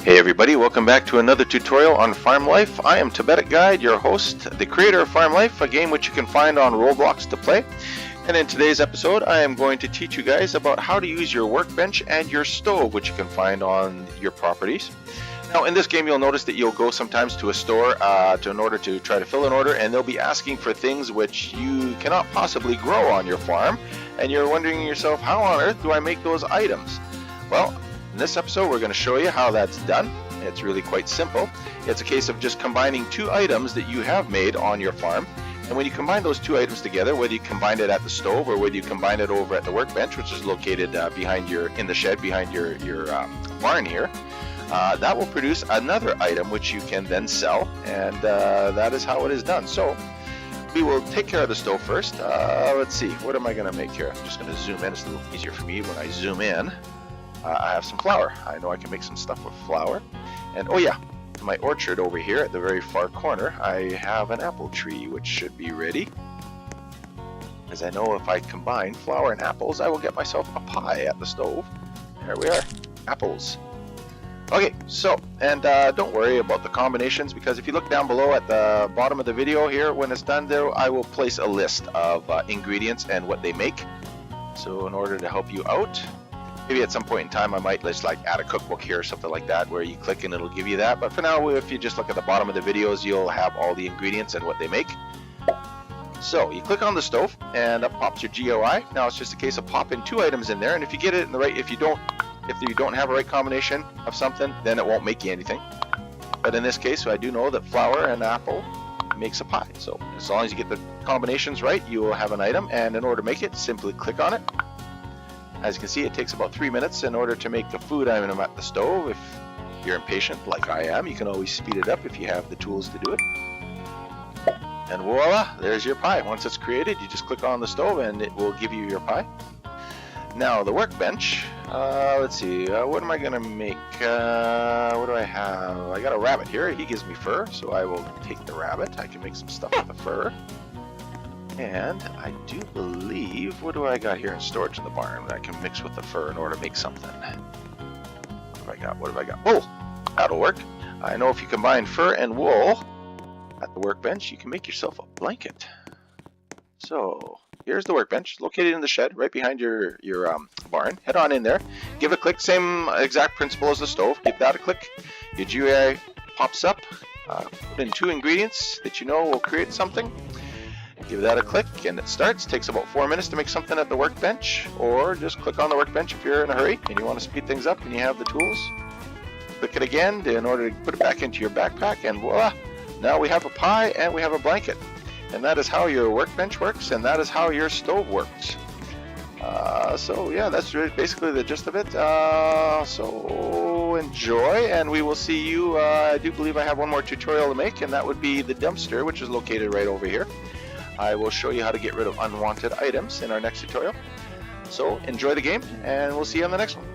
Hey everybody, welcome back to another tutorial on Farm Life. I am TabeticGuide, your host, the creator of Farm Life, a game which you can find on Roblox to play. And in today's episode, I am going to teach you guys about how to use your workbench and your stove, which you can find on your properties. Now in this game, you'll notice that you'll go sometimes to a store in order to try to fill an order, and they'll be asking for things which you cannot possibly grow on your farm. And you're wondering to yourself, how on earth do I make those items? Well, in this episode, we're going to show you how that's done. It's really quite simple. It's a case of just combining two items that you have made on your farm. And when you combine those two items together, whether you combine it at the stove or whether you combine it over at the workbench, which is located in the shed behind your barn here, that will produce another item which you can then sell, and that is how it is done. So we will take care of the stove first. Let's see, what am I going to make here? I'm just going to zoom in. It's a little easier for me when I zoom in. I have some flour. I know I can make some stuff with flour. And oh yeah, in my orchard over here at the very far corner, I have an apple tree which should be ready. As I know if I combine flour and apples, I will get myself a pie at the stove. There we are, apples. Okay, so, and don't worry about the combinations, because if you look down below at the bottom of the video here, when it's done there, I will place a list of ingredients and what they make. So in order to help you out, maybe at some point in time I might just like add a cookbook here or something like that where you click and it'll give you that. But for now, if you just look at the bottom of the videos, you'll have all the ingredients and what they make. So you click on the stove and up pops your GUI. Now it's just a case of popping two items in there, and if you get it in the right, if you don't have a right combination of something, then it won't make you anything. But in this case, I do know that flour and apple makes a pie. So as long as you get the combinations right, you will have an item, and in order to make it, simply click on it. As you can see, it takes about 3 minutes in order to make the food item at the stove. If you're impatient like I am, you can always speed it up if you have the tools to do it. And voila, there's your pie. Once it's created, you just click on the stove and it will give you your pie. Now the workbench, let's see, what am I going to make? What do I have? I got a rabbit here. He gives me fur, so I will take the rabbit. I can make some stuff with the fur. And I do believe, what do I got here in storage in the barn that I can mix with the fur in order to make something? What have I got? Wool! That'll work. I know if you combine fur and wool at the workbench, you can make yourself a blanket. So here's the workbench, located in the shed right behind your barn. Head on in there, give it a click, same exact principle as the stove. Give that a click. Your GUI pops up. Put in two ingredients that you know will create something. Give that a click and it starts. Takes about 4 minutes to make something at the workbench, or just click on the workbench if you're in a hurry and you want to speed things up and you have the tools. Click it again in order to put it back into your backpack, and voila! Now we have a pie and we have a blanket. And that is how your workbench works, and that is how your stove works. So yeah, that's really basically the gist of it. So enjoy, and we will see you. I do believe I have one more tutorial to make, and that would be the dumpster, which is located right over here. I will show you how to get rid of unwanted items in our next tutorial. So enjoy the game, and we'll see you on the next one.